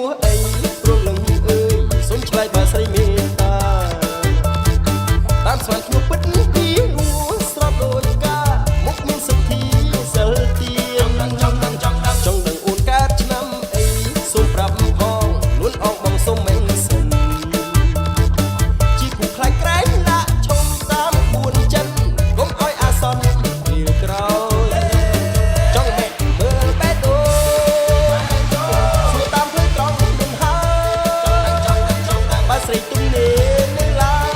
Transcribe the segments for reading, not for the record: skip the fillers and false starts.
ះអីព្រលឹងអើយសុំឆ្លើយបើស្រីមេត្តាតាមស្មានខ្ញុំពិតពីរួស្រាប់ដូចកាមុខមានសុធីសិលទៀនចង់ដឹងអូនកើតឆ្នាំអីសូមប្រាប់ផងលួនអងបងសុំមិនសិនជីគូខ្លាចក្រែងលាក់ឈុំតាមបួនចិនកុំឲ្យអាសន្នពេលក្រោយចង់មេមើលបែតដូសួរតាមផ្លូវត្រង់មិនហើយបើស្រីទុំនេនៅឡើយ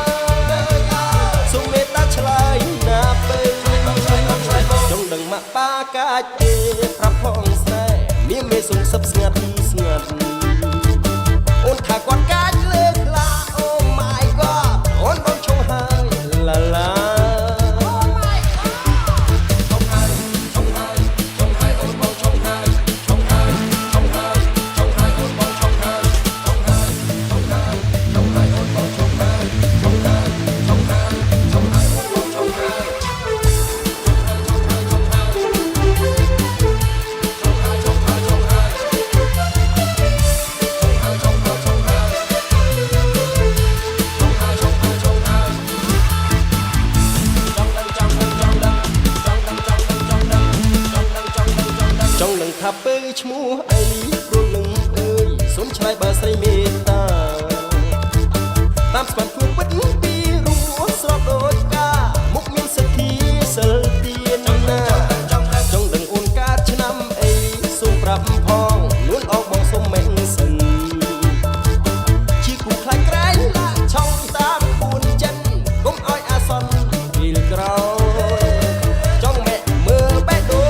សុំមេត្តាឆ្លើយណាពេលចង់ដឹងមកប៉ាកាច់ទេប្រាប់ផងស្នេហ៍មានមេសុំសឹបស្ងាត់អូនថាគាត់កាច់លើខ្លាអូ my god អូនបងឈងហើយឡាឡាចង់នឹងថាពេលឈ្មោះអីព្រលឹងអើយសូមឆ្លើយបើស្រីមេត្តាតាមស្មានខ្លួនពិតពីរួស្របដូចកាមុខមានសទ្ធាសិលទៀនណាចង់ដឹងអូនកើតឆ្នាំអីសូមប្រាប់ផងលួនអងបងសុំមិនសិនជាគូខ្លាចក្រែងលាក់ឆុងតាមបួនចិនកុំឲ្យអាសន្នពេលក្រោយចង់មេមើលបែតដូ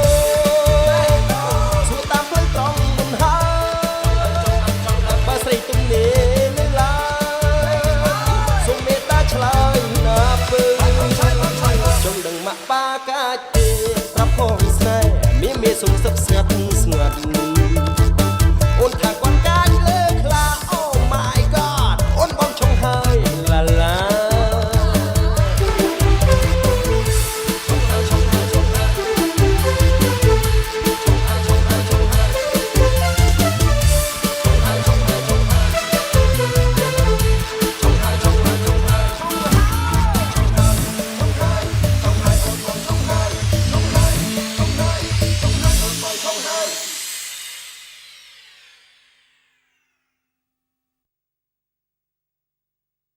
ប៉ាកាច់ទេប្រាប់ផងស្នេហ៍មានសុំសឹកស្ងាត់